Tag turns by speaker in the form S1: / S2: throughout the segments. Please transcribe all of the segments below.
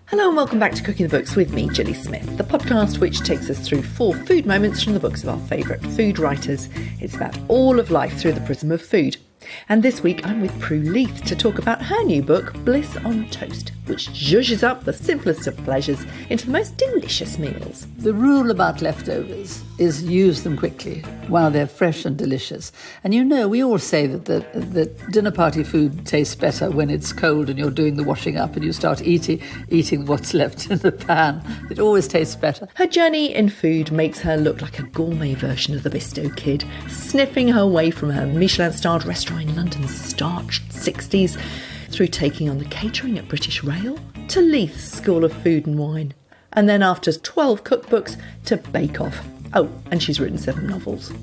S1: Hello and welcome back to Cooking the Books with me, Gilly Smith, the podcast which takes us through 4 food moments from the books of our favourite food writers. It's about all of life through the prism of food. And this week I'm with Prue Leith to talk about her new book, Bliss on Toast, which zhuzhes up the simplest of pleasures into the most delicious meals.
S2: The rule about leftovers is use them quickly while they're fresh and delicious. And you know, we all say that dinner party food tastes better when it's cold and you're doing the washing up and you start eating what's left in the pan. It always tastes better.
S1: Her journey in food makes her look like a gourmet version of the Bisto kid, sniffing her way from her Michelin-starred restaurant in London's starched 60s, through taking on the catering at British Rail, to Leith's School of Food and Wine, and then after 12 cookbooks to Bake Off. Oh, and she's written 7 novels.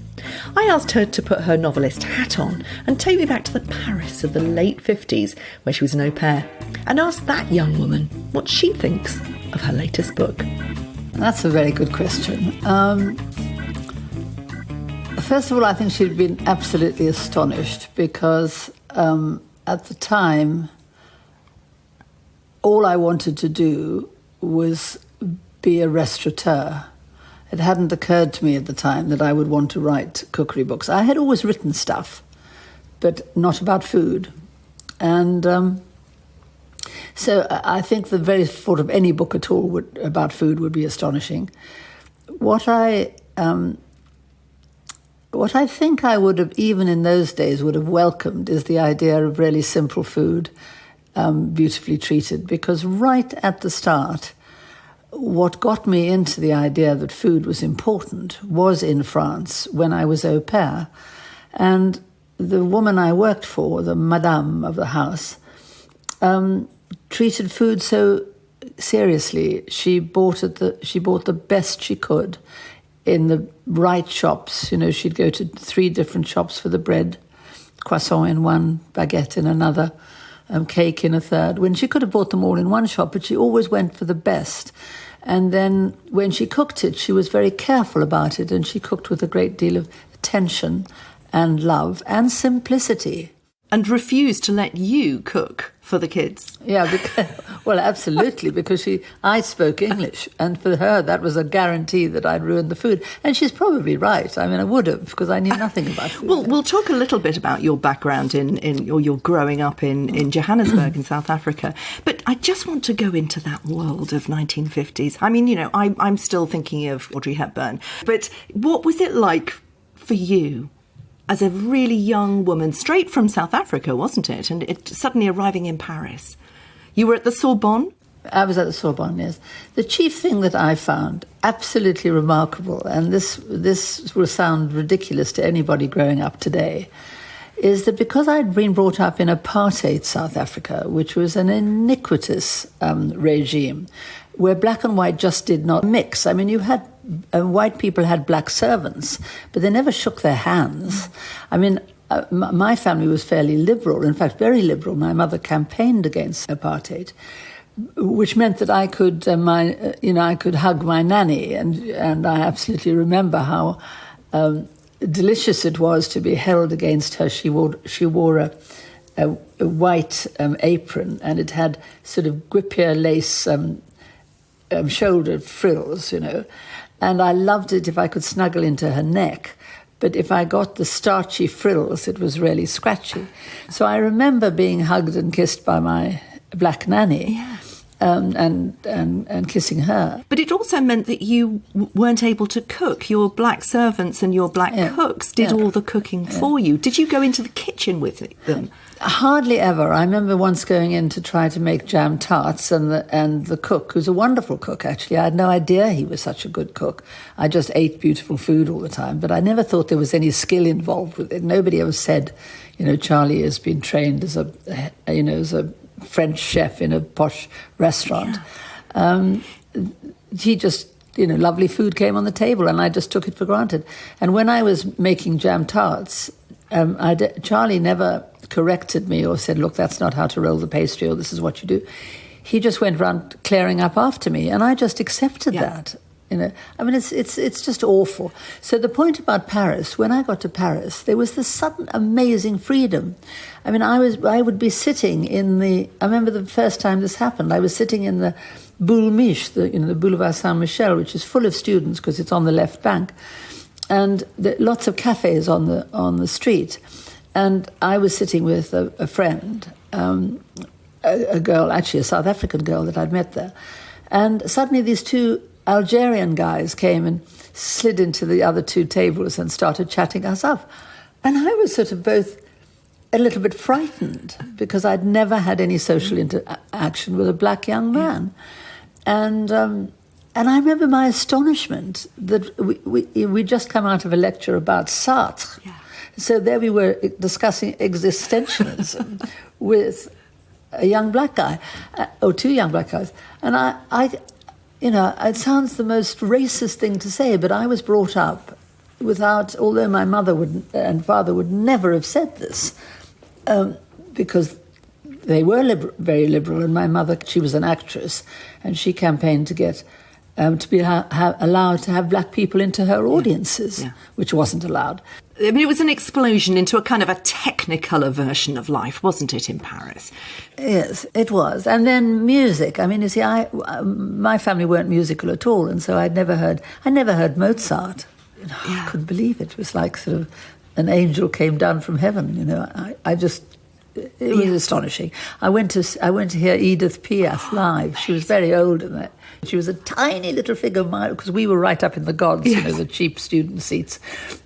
S1: I asked her to put her novelist hat on and take me back to the Paris of the late 50s, where she was an au pair, and asked that young woman what she thinks of her latest book.
S2: That's a very good question. First of all, I think she'd been absolutely astonished because at the time, all I wanted to do was be a restaurateur. It hadn't occurred to me at the time that I would want to write cookery books. I had always written stuff, but not about food. And so I think the very thought of any book at all about food would be astonishing. What I think I would have, even in those days, would have welcomed is the idea of really simple food, beautifully treated. Because right at the start, what got me into the idea that food was important was in France when I was au pair. And the woman I worked for, the madame of the house, treated food so seriously. She bought the best she could in the right shops. You know, she'd go to 3 different shops for the bread, croissant in one, baguette in another, cake in a third, when she could have bought them all in one shop, but she always went for the best. And then when she cooked it, she was very careful about it, and she cooked with a great deal of attention and love and simplicity.
S1: And refused to let you cook for the kids.
S2: Yeah, well, absolutely, because I spoke English, and for her that was a guarantee that I'd ruined the food. And she's probably right. I mean, I would have, because I knew nothing about food.
S1: Well, we'll talk a little bit about your background or your growing up in Johannesburg in South Africa. But I just want to go into that world of 1950s. I mean, you know, I'm still thinking of Audrey Hepburn. But what was it like for you as a really young woman, straight from South Africa, wasn't it? And it suddenly arriving in Paris. You were at the Sorbonne?
S2: I was at the Sorbonne, yes. The chief thing that I found absolutely remarkable, and this will sound ridiculous to anybody growing up today, is that because I'd been brought up in apartheid South Africa, which was an iniquitous regime, where black and white just did not mix. I mean, you had white people had black servants, but they never shook their hands. I mean, my family was fairly liberal, in fact, very liberal. My mother campaigned against apartheid, which meant that I could, I could hug my nanny, and I absolutely remember how delicious it was to be held against her. She wore a white apron, and it had sort of guipure lace shoulder frills, you know. And I loved it if I could snuggle into her neck. But if I got the starchy frills, it was really scratchy. So I remember being hugged and kissed by my black nanny.
S1: Yeah.
S2: And kissing her.
S1: But it also meant that you weren't able to cook. Your black servants and your black cooks did all the cooking for you. Did you go into the kitchen with them?
S2: Hardly ever. I remember once going in to try to make jam tarts, and the cook, who's a wonderful cook actually, I had no idea he was such a good cook. I just ate beautiful food all the time, but I never thought there was any skill involved with it. Nobody ever said, Charlie has been trained as a French chef in a posh restaurant. Yeah. He just, lovely food came on the table, and I just took it for granted. And when I was making jam tarts, Charlie never corrected me or said, look, that's not how to roll the pastry, or this is what you do. He just went around clearing up after me, and I just accepted that. I mean, it's just awful. So the point about Paris, when I got to Paris, there was this sudden amazing freedom. I mean, I would be sitting in I remember the first time this happened, I was sitting in the Boule Mich, the Boulevard Saint-Michel, which is full of students because it's on the left bank, and lots of cafes on the street. And I was sitting with a friend, a girl, actually a South African girl that I'd met there. And suddenly these two Algerian guys came and slid into the other two tables and started chatting us up. And I was sort of both a little bit frightened because I'd never had any social interaction with a black young man. And I remember my astonishment that we'd just come out of a lecture about Sartre. Yeah. So there we were discussing existentialism with a young black guy, or two young black guys. And I it sounds the most racist thing to say, but I was brought up although my mother and father would never have said this, because they were very liberal, and my mother, she was an actress, and she campaigned to get to be allowed to have black people into her audiences, which wasn't allowed.
S1: I mean, it was an explosion into a kind of a technicolor version of life, wasn't it, in Paris?
S2: Yes, it was. And then music. I mean, you see, my family weren't musical at all, and so I never heard Mozart. I couldn't believe it. It was like sort of an angel came down from heaven. It was astonishing. I went to hear Edith Piaf live. She was very old in that. She was a tiny little figure, because we were right up in the gods, the cheap student seats,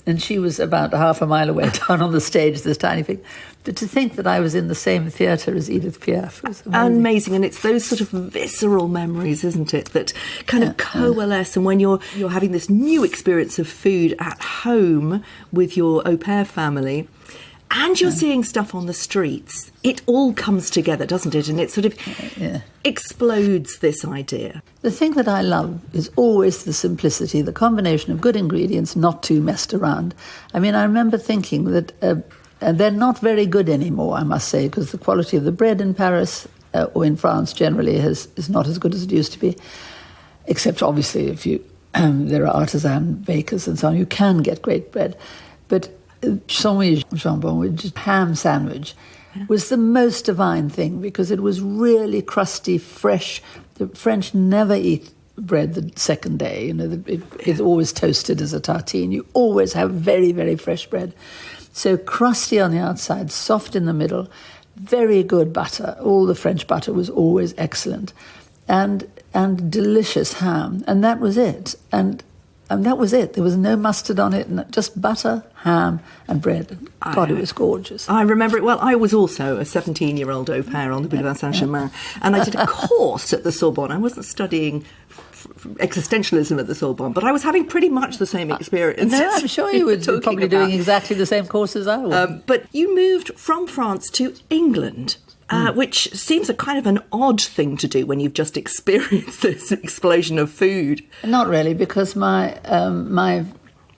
S2: and she was about half a mile away down on the stage, this tiny figure. But to think that I was in the same theatre as Edith Piaf was
S1: amazing. And it's those sort of visceral memories, isn't it, that kind of coalesce. And when you're having this new experience of food at home with your au pair family, and you're seeing stuff on the streets, it all comes together, doesn't it? And it sort of explodes this idea.
S2: The thing that I love is always the simplicity, the combination of good ingredients, not too messed around. I mean, I remember thinking that they're not very good anymore, I must say, because the quality of the bread in Paris, or in France generally, is not as good as it used to be, except obviously if there are artisan bakers and so on, you can get great bread. But sandwich jambon, which is ham sandwich, was the most divine thing because it was really crusty, fresh. The French never eat bread the second day. It's always toasted as a tartine. You always have very, very fresh bread. So crusty on the outside, soft in the middle, very good butter. All the French butter was always excellent. And delicious ham. And that was it. And that was it. There was no mustard on it, and just butter, ham, and bread. God, it was gorgeous.
S1: I remember it well. I was also a 17-year-old au pair on the Boulevard Saint-Germain, and I did a course at the Sorbonne. I wasn't studying existentialism at the Sorbonne, but I was having pretty much the same experience.
S2: No, I'm sure you were probably doing exactly the same course as I was.
S1: But you moved from France to England. Which seems a kind of an odd thing to do when you've just experienced this explosion of food.
S2: Not really, because my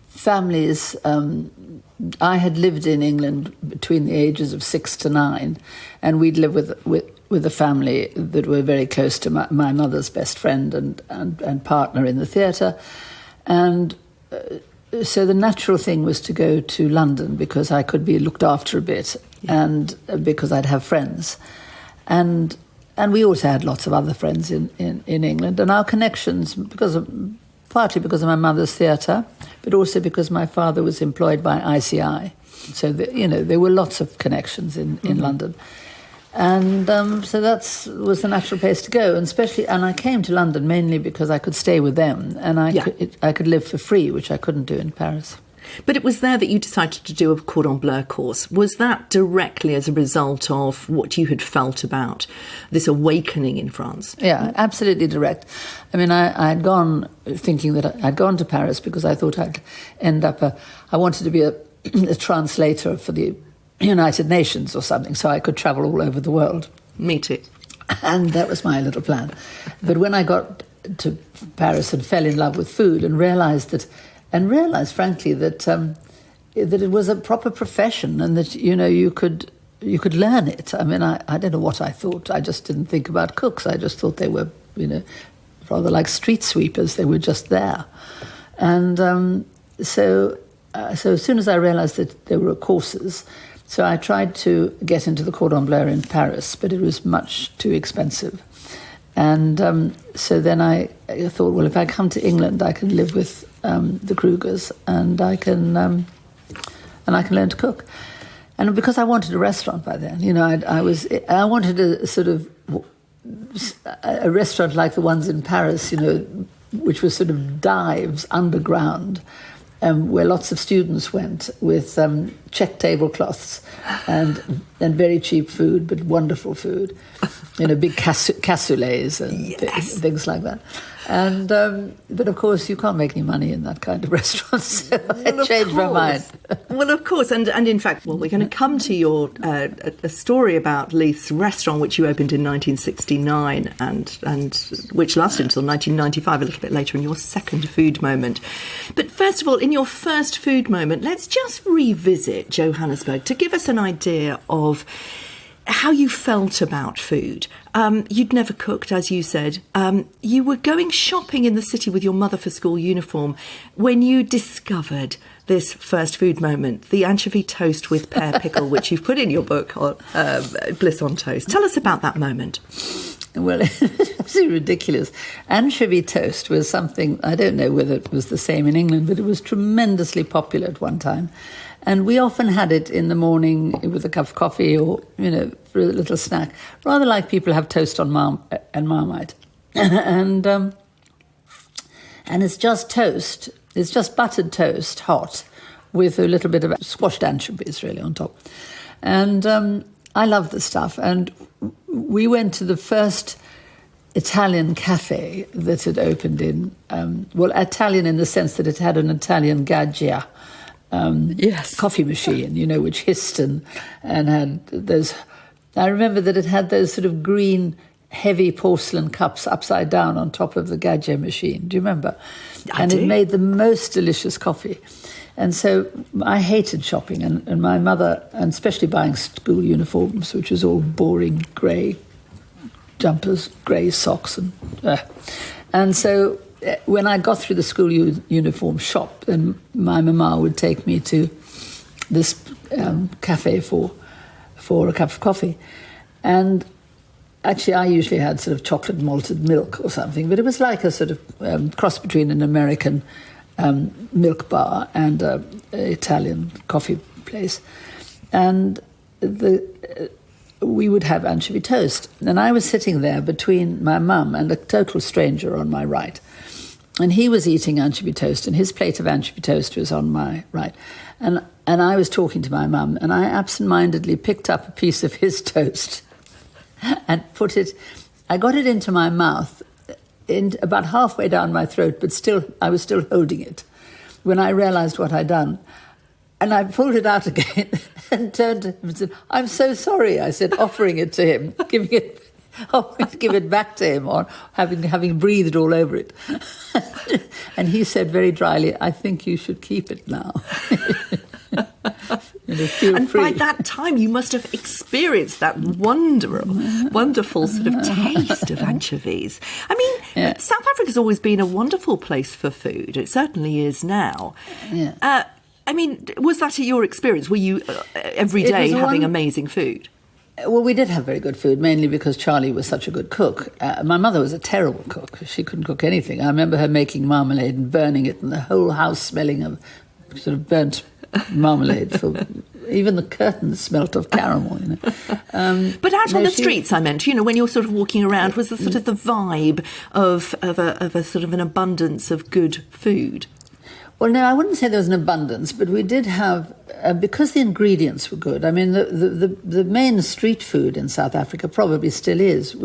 S2: family's... I had lived in England between the ages of 6 to 9, and we'd lived with a family that were very close to my mother's best friend and partner in the theatre. And so the natural thing was to go to London because I could be looked after a bit, and because I'd have friends. And we also had lots of other friends in England. And our connections, partly because of my mother's theatre, but also because my father was employed by ICI. So, there were lots of connections in London. And so that was the natural place to go. And I came to London mainly because I could stay with them. And I could live for free, which I couldn't do in Paris.
S1: But it was there that you decided to do a cordon bleu course. Was that directly as a result of what you had felt about this awakening in France?
S2: Yeah, absolutely direct. I mean, I had gone thinking that I'd gone to Paris because I thought I'd end up I wanted to be a translator for the United Nations or something, so I could travel all over the world.
S1: Me too.
S2: And that was my little plan. But when I got to Paris and fell in love with food and realised, frankly, that it was a proper profession and that, you could learn it. I mean, I don't know what I thought. I just didn't think about cooks. I just thought they were, rather like street sweepers. They were just there. And so as soon as I realized that there were courses, so I tried to get into the Cordon Bleu in Paris, but it was much too expensive. And so then I thought, well, if I come to England, I can live with the Krugers, and I can learn to cook. And because I wanted a restaurant by then, I wanted a sort of a restaurant like the ones in Paris, which was sort of dives underground, where lots of students went with check tablecloths and very cheap food, but wonderful food, big cassoulets and things like that. And but of course you can't make any money in that kind of restaurant, so I changed my mind.
S1: Well, of course, and in fact, we're going to come to your a story about Leith's restaurant, which you opened in 1969 and which lasted until 1995, a little bit later, in your second food moment. But first of all, in your first food moment, let's just revisit Johannesburg to give us an idea of how you felt about food. You'd never cooked, as you said. You were going shopping in the city with your mother for school uniform when you discovered this first food moment, the anchovy toast with pear pickle, which you've put in your book, Bliss on Toast. Tell us about that moment.
S2: Well, it's ridiculous. Anchovy toast was something, I don't know whether it was the same in England, but it was tremendously popular at one time. And we often had it in the morning with a cup of coffee or, for a little snack, rather like people have toast on Marmite. and it's just toast. It's just buttered toast, hot, with a little bit of squashed anchovies really on top. And I love the stuff. And we went to the first Italian cafe that had opened in, Italian in the sense that it had an Italian gaggia. Coffee machine, which hissed and had those. I remember that it had those sort of green, heavy porcelain cups upside down on top of the gaggia machine. Do you remember? It made the most delicious coffee. And so I hated shopping, and my mother, and especially buying school uniforms, which was all boring grey jumpers, grey socks, and so. When I got through the school uniform shop, then my mama would take me to this cafe for a cup of coffee. And actually, I usually had sort of chocolate malted milk or something, but it was like a sort of cross between an American milk bar and an Italian coffee place. And we would have anchovy toast. And I was sitting there between my mum and a total stranger on my right. And he was eating anchovy toast, and his plate of anchovy toast was on my right. And I was talking to my mum, and I absent-mindedly picked up a piece of his toast and I got it into my mouth, about halfway down my throat, but I was still holding it when I realised what I'd done. And I pulled it out again and turned to him and said, "I'm so sorry," I said, offering it to him, give it back to him, or having breathed all over it. And he said very dryly, "I think you should keep it now."
S1: And free. By that time, you must have experienced that wonderful sort of taste of anchovies. I mean, South Africa's always been a wonderful place for food. It certainly is now.
S2: Yeah.
S1: I mean, was that your experience? Were you every day having amazing food?
S2: Well, we did have very good food, mainly because Charlie was such a good cook. My mother was a terrible cook. She couldn't cook anything. I remember her making marmalade and burning it, and the whole house smelling of sort of burnt marmalade. Even the curtains smelt of caramel,
S1: But out on the streets, I meant, when you're sort of walking around, was the sort of the vibe of a sort of an abundance of good food?
S2: Well, no, I wouldn't say there was an abundance, but we did have, because the ingredients were good. I mean, the main street food in South Africa probably still is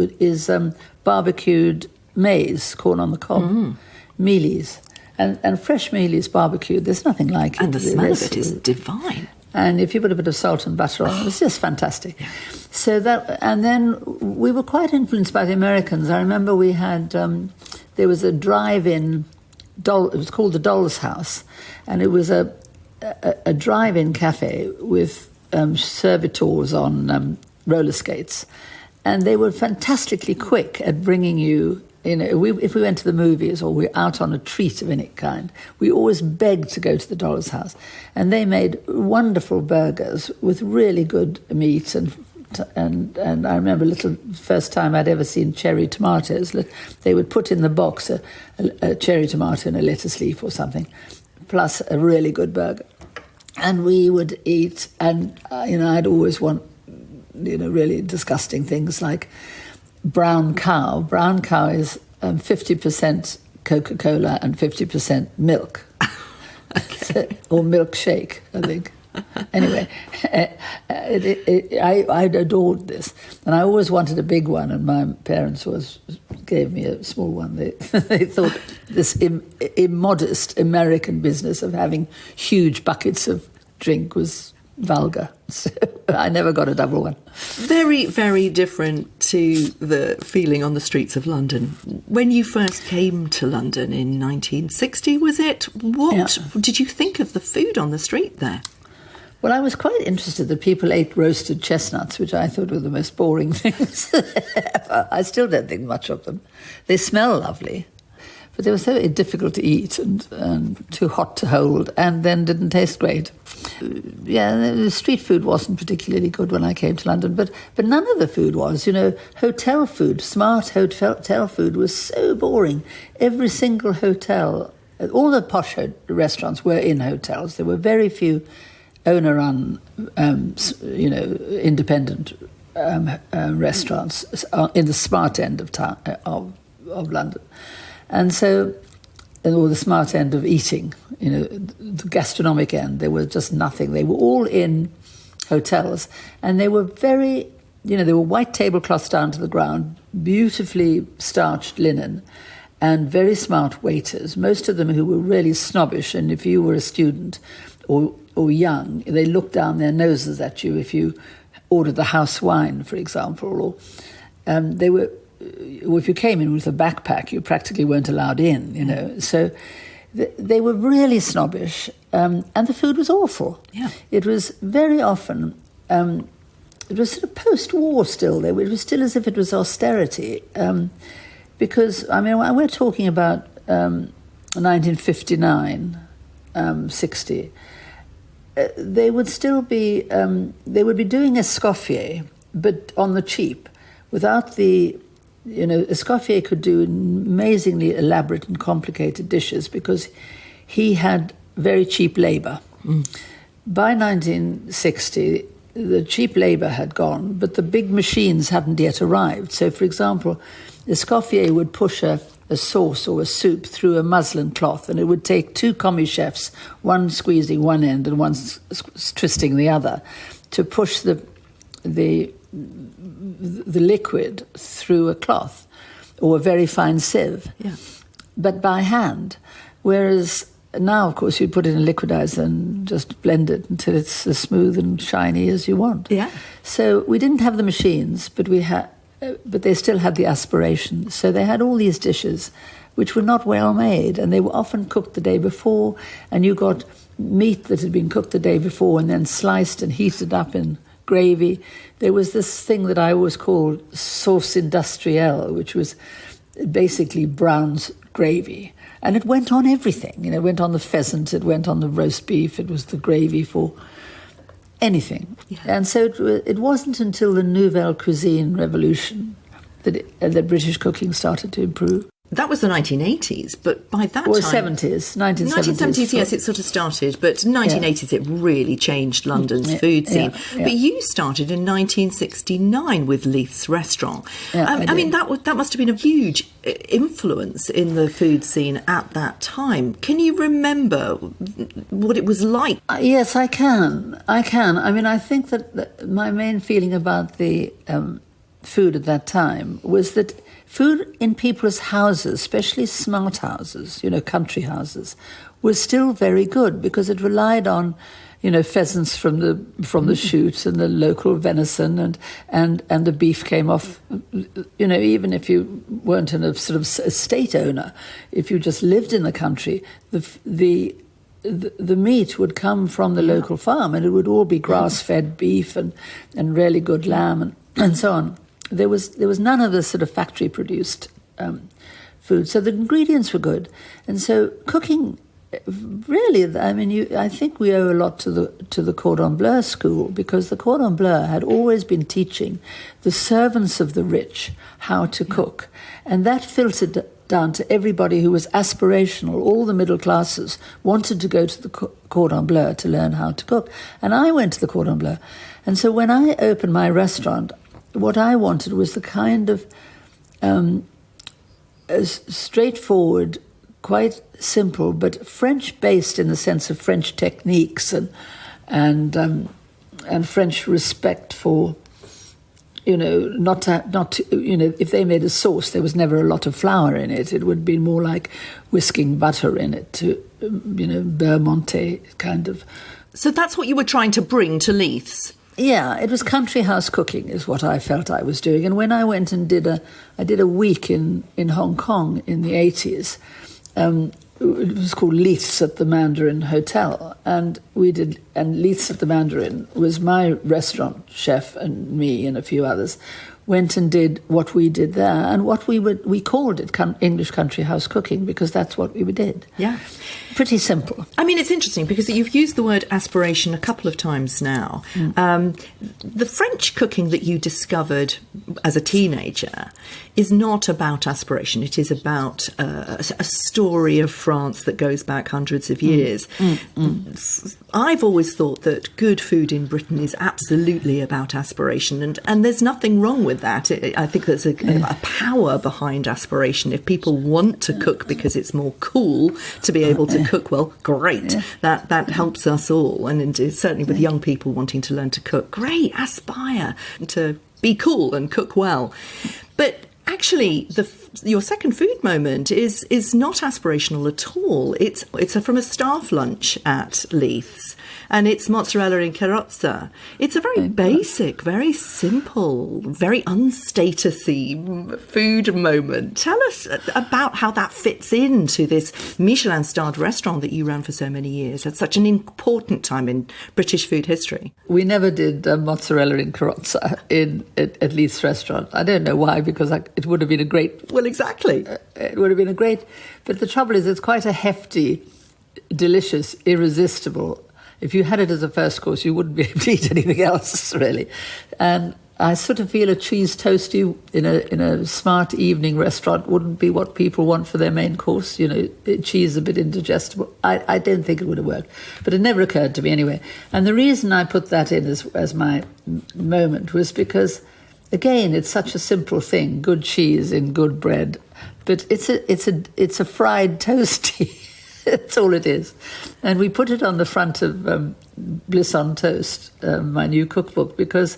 S2: barbecued maize, corn on the cob, mealies, and fresh mealies barbecued. There's nothing like it.
S1: And the smell of it is divine.
S2: And if you put a bit of salt and butter on it, it's just fantastic. Yeah. So and then we were quite influenced by the Americans. I remember we had, there was a drive-in, it was called the Doll's House, and it was a drive-in cafe with servitors on roller skates, and they were fantastically quick at bringing you if we went to the movies or we're out on a treat of any kind, we always begged to go to the Dollar's House. And they made wonderful burgers with really good meat. And I remember first time I'd ever seen cherry tomatoes. They would put in the box a cherry tomato and a lettuce leaf or something, plus a really good burger. And we would eat, and I'd always want really disgusting things like brown cow. Brown cow is 50% Coca-Cola and 50% milk. Or milkshake, I think. Anyway, I adored this. And I always wanted a big one, and my parents gave me a small one. They thought this immodest American business of having huge buckets of drink was vulgar. So I never got a double one.
S1: Very, very different to the feeling on the streets of London. When you first came to London in 1960, was it? What did you think of the food on the street there?
S2: Well, I was quite interested that people ate roasted chestnuts, which I thought were the most boring things ever. I still don't think much of them. They smell lovely, but they were so difficult to eat and too hot to hold, and then didn't taste great. The street food wasn't particularly good when I came to London, but none of the food was. Hotel food, smart hotel food was so boring. Every single hotel, all the posh restaurants were in hotels. There were very few owner-run, independent restaurants in the smart end of town of London, and so, or the smart end of eating, the gastronomic end. There was just nothing. They were all in hotels, and they were very, they were white tablecloths down to the ground, beautifully starched linen, and very smart waiters. Most of them who were really snobbish, and if you were a student or young, they looked down their noses at you if you ordered the house wine, for example, or if you came in with a backpack, you practically weren't allowed in, So they were really snobbish, and the food was awful.
S1: Yeah.
S2: It was very often, it was sort of post-war still. It was still as if it was austerity, because, we're talking about 1959, 60, they would still be, they would be doing escoffier, but on the cheap, without the, Escoffier could do amazingly elaborate and complicated dishes because he had very cheap labour. By 1960, the cheap labour had gone, but the big machines hadn't yet arrived. So, for example, Escoffier would push a sauce or a soup through a muslin cloth, and it would take two commis chefs, one squeezing one end and one twisting the other, to push the liquid through a cloth or a very fine sieve, but by hand. Whereas now, of course, you put it in a liquidizer and just blend it until it's as smooth and shiny as you want.
S1: Yeah.
S2: So we didn't have the machines, but they still had the aspiration. So they had all these dishes which were not well made, and they were often cooked the day before, and you got meat that had been cooked the day before and then sliced and heated up in gravy. There was this thing that I always called sauce industrielle, which was basically brown gravy. And it went on everything. It went on the pheasant, it went on the roast beef, it was the gravy for anything. Yeah. And so it wasn't until the Nouvelle Cuisine revolution that British cooking started to improve.
S1: That was the 1980s, but by that time...
S2: Or 70s, 1970s.
S1: Yes, it sort of started, but 1980s it really changed London's food scene.
S2: Yeah.
S1: But you started in 1969 with Leiths restaurant. I mean, that must have been a huge influence in the food scene at that time. Can you remember what it was like?
S2: Yes, I can. I mean, I think that my main feeling about the food at that time was that food in people's houses, especially smart houses, country houses, was still very good because it relied on, pheasants from the shoot and the local venison and the beef came off, even if you weren't a sort of estate owner, if you just lived in the country, the meat would come from the local farm, and it would all be grass-fed beef and really good lamb and so on. There was none of the sort of factory-produced food. So the ingredients were good. And so cooking, really, I mean, I think we owe a lot to the Cordon Bleu school, because the Cordon Bleu had always been teaching the servants of the rich how to cook. And that filtered down to everybody who was aspirational. All the middle classes wanted to go to the Cordon Bleu to learn how to cook. And I went to the Cordon Bleu. And so when I opened my restaurant, what I wanted was the kind of straightforward, quite simple, but French-based in the sense of French techniques and French respect for, not if they made a sauce, there was never a lot of flour in it. It would be more like whisking butter in it to, beurre monté kind of.
S1: So that's what you were trying to bring to Leiths.
S2: Yeah, it was country house cooking is what I felt I was doing. And when I went and did a week in Hong Kong in the 80s, it was called Leiths at the Mandarin Hotel, and Leiths at the Mandarin was my restaurant chef and me and a few others went and did what we did there, and what we called it English country house cooking, because that's what we did.
S1: Yeah.
S2: Pretty simple.
S1: I mean, it's interesting because you've used the word aspiration a couple of times now. The French cooking that you discovered as a teenager is not about aspiration. It is about a story of France that goes back hundreds of years. I've always thought that good food in Britain is absolutely about aspiration, and there's nothing wrong with that. I think there's a power behind aspiration. If people want to cook because it's more cool to be able to cook well, great. That helps us all, and certainly with young people wanting to learn to cook, great, aspire to be cool and cook well. But actually, your second food moment is not aspirational at all. It's from a staff lunch at Leiths, and it's mozzarella and carrozza. It's a very basic, very simple, very unstatusy food moment. Tell us about how that fits into this Michelin-starred restaurant that you ran for so many years at such an important time in British food history.
S2: We never did mozzarella and carrozza at Leiths restaurant. I don't know why, because it would have been a great...
S1: Well, exactly.
S2: It would have been a great... But the trouble is, it's quite a hefty, delicious, irresistible... If you had it as a first course, you wouldn't be able to eat anything else, really. And I sort of feel a cheese toastie in a smart evening restaurant wouldn't be what people want for their main course. Cheese a bit indigestible. I don't think it would have worked. But it never occurred to me anyway. And the reason I put that in as my moment was because... Again, it's such a simple thing: good cheese in good bread, but it's a fried toastie. That's all it is. And we put it on the front of Bliss on Toast, my new cookbook, because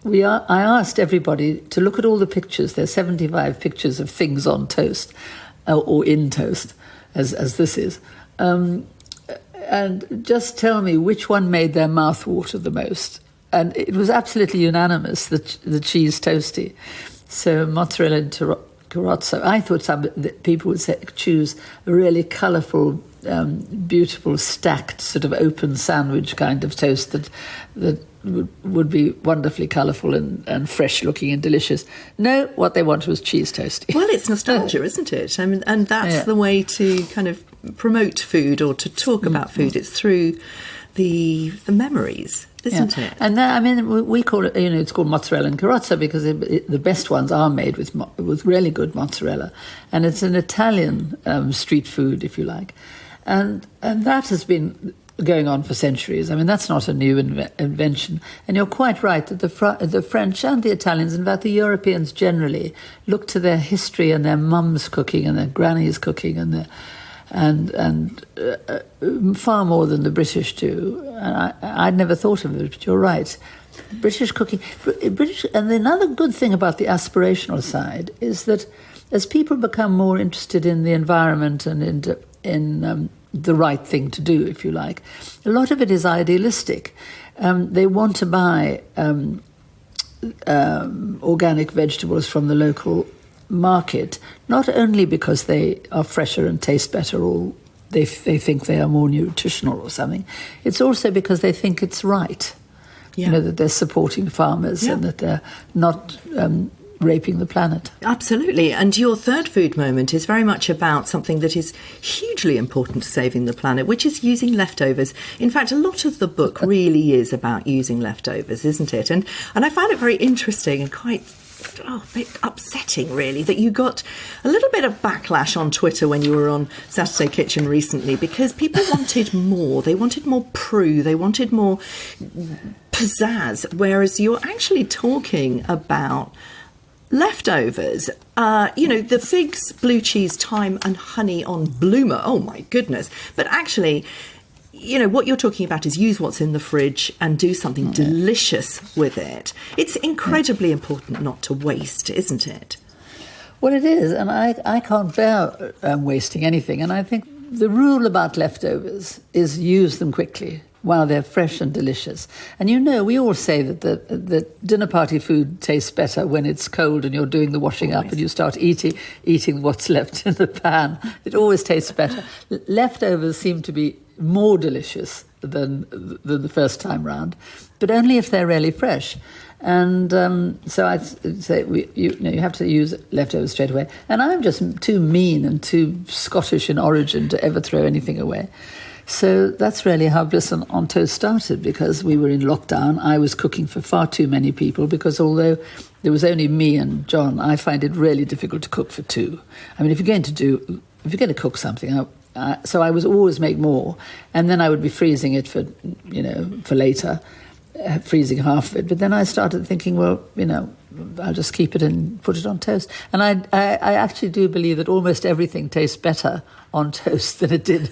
S2: I asked everybody to look at all the pictures. There's 75 pictures of things on toast or in toast, as this is, and just tell me which one made their mouth water the most. And it was absolutely unanimous, the cheese toastie. So mozzarella and carrozza. I thought that people would choose a really colourful, beautiful, stacked, sort of open sandwich kind of toast that would be wonderfully colourful and fresh-looking and delicious. No, what they wanted was cheese toastie.
S1: Well, it's nostalgia, isn't it? I mean, and that's the way to kind of promote food or to talk about food. It's through the memories. Isn't it? And
S2: we call it, it's called mozzarella and carrozza because the best ones are made with really good mozzarella. And it's an Italian street food, if you like. And that has been going on for centuries. I mean, that's not a new invention. And you're quite right that the French and the Italians, in fact, the Europeans generally, look to their history and their mums cooking and their grannies cooking and far more than the British do. And I'd never thought of it, but you're right. British cooking... And another good thing about the aspirational side is that as people become more interested in the environment and in the right thing to do, if you like, a lot of it is idealistic. They want to buy organic vegetables from the local market, not only because they are fresher and taste better or they think they are more nutritional or something, it's also because they think it's right. That they're supporting farmers and that they're not raping the planet.
S1: Absolutely. And your third food moment is very much about something that is hugely important to saving the planet, which is using leftovers. In fact, a lot of the book really is about using leftovers, isn't it? And I found it very interesting and quite a bit upsetting, really, that you got a little bit of backlash on Twitter when you were on Saturday Kitchen recently, because people wanted more. They wanted more Prue. They wanted more pizzazz, whereas you're actually talking about leftovers. The figs, blue cheese, thyme and honey on bloomer. Oh, my goodness. But actually, what you're talking about is use what's in the fridge and do something delicious with it. It's incredibly important not to waste, isn't it?
S2: Well, it is, and I can't bear wasting anything. And I think the rule about leftovers is use them quickly while they're fresh and delicious. And we all say that dinner party food tastes better when it's cold and you're doing the washing up and you start eating what's left in the pan. It always tastes better. Leftovers seem to be more delicious than the first time round, but only if they're really fresh. And so I'd say you have to use leftovers straight away. And I'm just too mean and too Scottish in origin to ever throw anything away. So that's really how Bliss on Toast started, because we were in lockdown. I was cooking for far too many people, because although there was only me and John, I find it really difficult to cook for two. I mean, if you're going to cook something, so I was always make more, and then I would be freezing it for later, freezing half of it. But then I started thinking, well, I'll just keep it and put it on toast. And I actually do believe that almost everything tastes better on toast than it did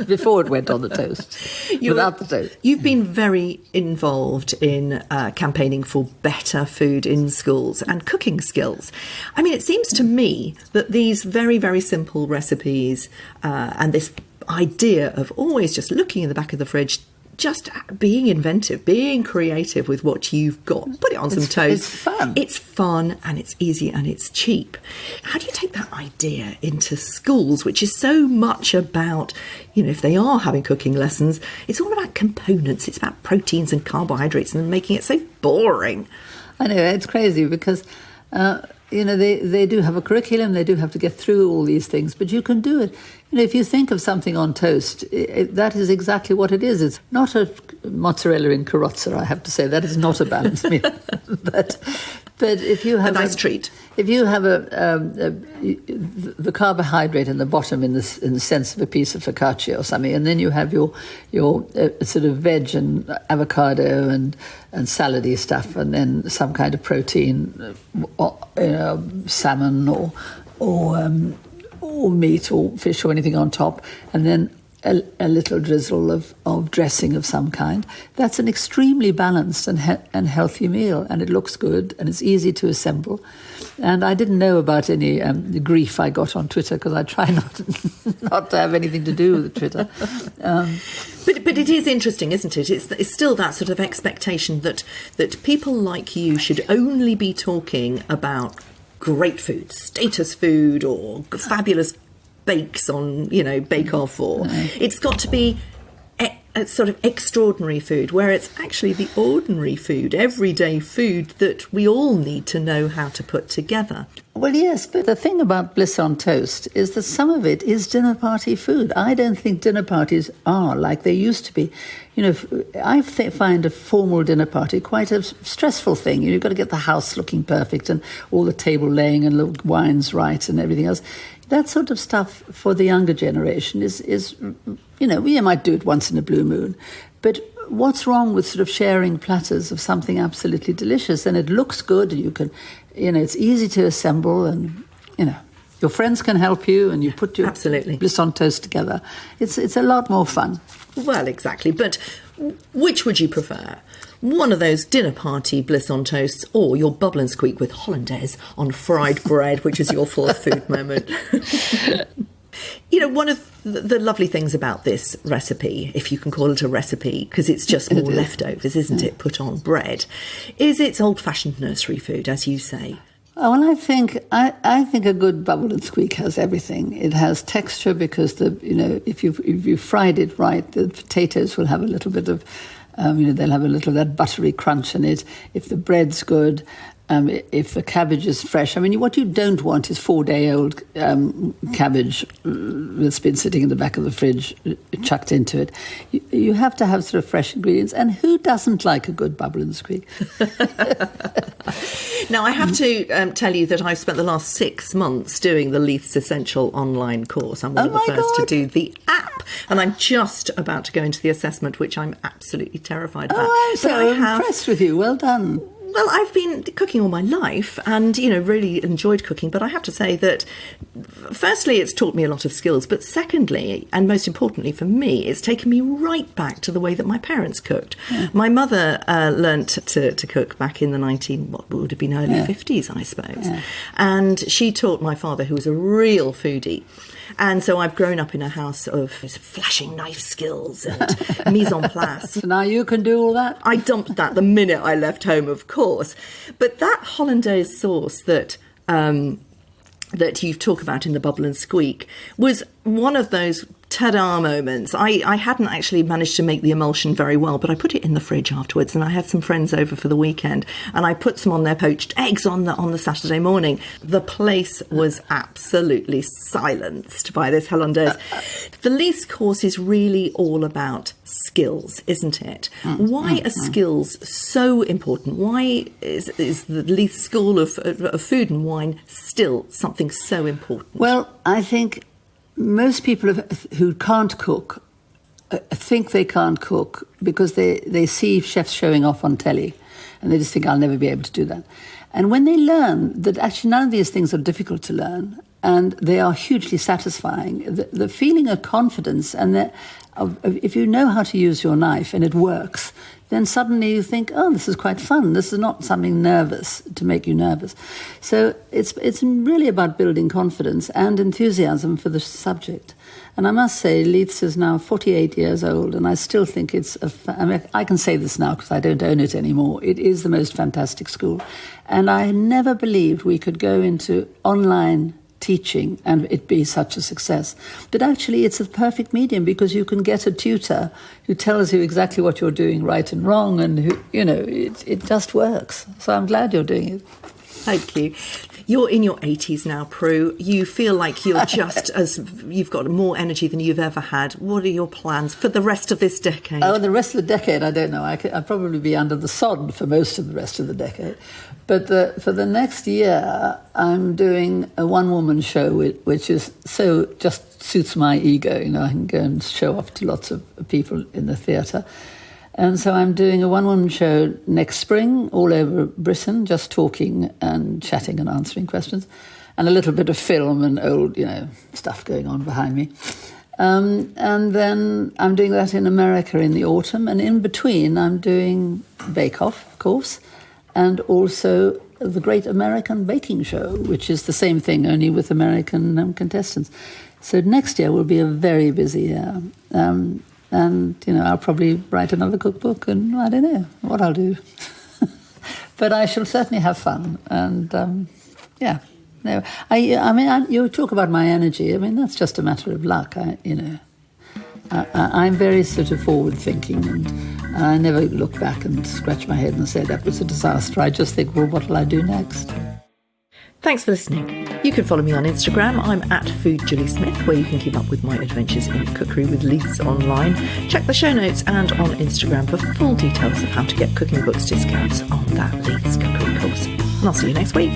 S2: before it went on the toast, without the toast.
S1: You've been very involved in campaigning for better food in schools and cooking skills. I mean, it seems to me that these very, very simple recipes and this idea of always just looking in the back of the fridge, just being inventive, being creative with what you've got. Put it on some toast.
S2: It's fun.
S1: It's fun and it's easy and it's cheap. How do you take that idea into schools, which is so much about, if they are having cooking lessons, it's all about components. It's about proteins and carbohydrates and making it so boring.
S2: I know, it's crazy because... they do have a curriculum, they do have to get through all these things, but you can do it. If you think of something on toast, that is exactly what it is. It's not a mozzarella in carrozza, I have to say. That is not a balanced meal. But if you have
S1: a nice treat.
S2: If you have the carbohydrate in the bottom in the sense of a piece of focaccia or something, and then you have your sort of veg and avocado and salady stuff, and then some kind of protein, salmon or meat or fish or anything on top, and then a little drizzle of dressing of some kind. That's an extremely balanced and healthy meal, and it looks good and it's easy to assemble. And I didn't know about any grief I got on Twitter, because I try not to have anything to do with Twitter.
S1: But it is interesting, isn't it? It's still that sort of expectation that people like you should only be talking about great food, status food, or fabulous bakes on, Bake Off, or it's got to be a sort of extraordinary food, where it's actually the ordinary food, everyday food that we all need to know how to put together.
S2: Well, yes, but the thing about Bliss on Toast is that some of it is dinner party food. I don't think dinner parties are like they used to be. I find a formal dinner party quite a stressful thing. You've got to get the house looking perfect and all the table laying and the wines right and everything else. That sort of stuff for the younger generation is we might do it once in a blue moon, but what's wrong with sort of sharing platters of something absolutely delicious? And it looks good, and you can, it's easy to assemble, and, your friends can help you, and you put your
S1: Absolutely.
S2: Bliss on Toast together. It's a lot more fun.
S1: Well, exactly. But which would you prefer? One of those dinner party Bliss on Toasts, or your bubble and squeak with hollandaise on fried bread, which is your fourth food moment? One of the lovely things about this recipe, if you can call it a recipe, because it's just more leftovers, isn't it, put on bread, is it's old-fashioned nursery food, as you say.
S2: Oh, well, I think a good bubble and squeak has everything. It has texture because if you fried it right, the potatoes will have a little bit of, they'll have a little of that buttery crunch in it. If the bread's good, if the cabbage is fresh. I mean, what you don't want is 4-day-old cabbage that's been sitting in the back of the fridge, chucked into it. You have to have sort of fresh ingredients. And who doesn't like a good bubble and squeak?
S1: Now, I have to tell you that I've spent the last 6 months doing the Leiths Essential online course. I'm one of the first to do the app. And I'm just about to go into the assessment, which I'm absolutely terrified about.
S2: Oh, I'm so impressed with you. Well done.
S1: Well, I've been cooking all my life and, really enjoyed cooking. But I have to say that, firstly, it's taught me a lot of skills. But secondly, and most importantly for me, it's taken me right back to the way that my parents cooked. Yeah. My mother learnt to cook back in the what would have been early 50s, I suppose. Yeah. And she taught my father, who was a real foodie. And so I've grown up in a house of flashing knife skills and mise en place.
S2: So now you can do all that?
S1: I dumped that the minute I left home, of course. But that hollandaise sauce that you talk about in the Bubble and Squeak was one of those ta-da moments. I hadn't actually managed to make the emulsion very well, but I put it in the fridge afterwards, and I had some friends over for the weekend, and I put some on their poached eggs on the Saturday morning. The place was absolutely silenced by this hollandaise. The Leiths course is really all about skills, isn't it? Why are skills so important? Why is the Leiths School of Food and Wine still something so important?
S2: Well, I think most people who can't cook think they can't cook because they see chefs showing off on telly and they just think, I'll never be able to do that. And when they learn that actually none of these things are difficult to learn and they are hugely satisfying, the feeling of confidence and if you know how to use your knife and it works, then suddenly you think, oh, this is quite fun. This is not something nervous to make you nervous. So it's really about building confidence and enthusiasm for the subject. And I must say, Leiths is now 48 years old, and I still think I can say this now because I don't own it anymore. It is the most fantastic school. And I never believed we could go into online teaching and it be such a success. But actually it's a perfect medium because you can get a tutor who tells you exactly what you're doing right and wrong, and it just works. So I'm glad you're doing it.
S1: Thank you. You're in your 80s now, Prue. You feel like you've got more energy than you've ever had. What are your plans for the rest of this decade?
S2: Oh, the rest of the decade, I don't know. I'll probably be under the sod for most of the rest of the decade. But for the next year, I'm doing a one-woman show, which is just suits my ego. I can go and show off to lots of people in the theatre. And so I'm doing a one-woman show next spring all over Britain, just talking and chatting and answering questions, and a little bit of film and old, stuff going on behind me. And then I'm doing that in America in the autumn, and in between I'm doing Bake Off, of course, and also the Great American Baking Show, which is the same thing, only with American contestants. So next year will be a very busy year. And, I'll probably write another cookbook, and I don't know what I'll do. But I shall certainly have fun. And, no. You talk about my energy. I mean, that's just a matter of luck, I'm very sort of forward-thinking, and I never look back and scratch my head and say that was a disaster. I just think, well, what will I do next?
S1: Thanks for listening. You can follow me on Instagram. I'm at FoodGillySmith, where you can keep up with my adventures in cookery with Leiths online. Check the show notes and on Instagram for full details of how to get cooking books discounts on that Leiths cookery course. And I'll see you next week.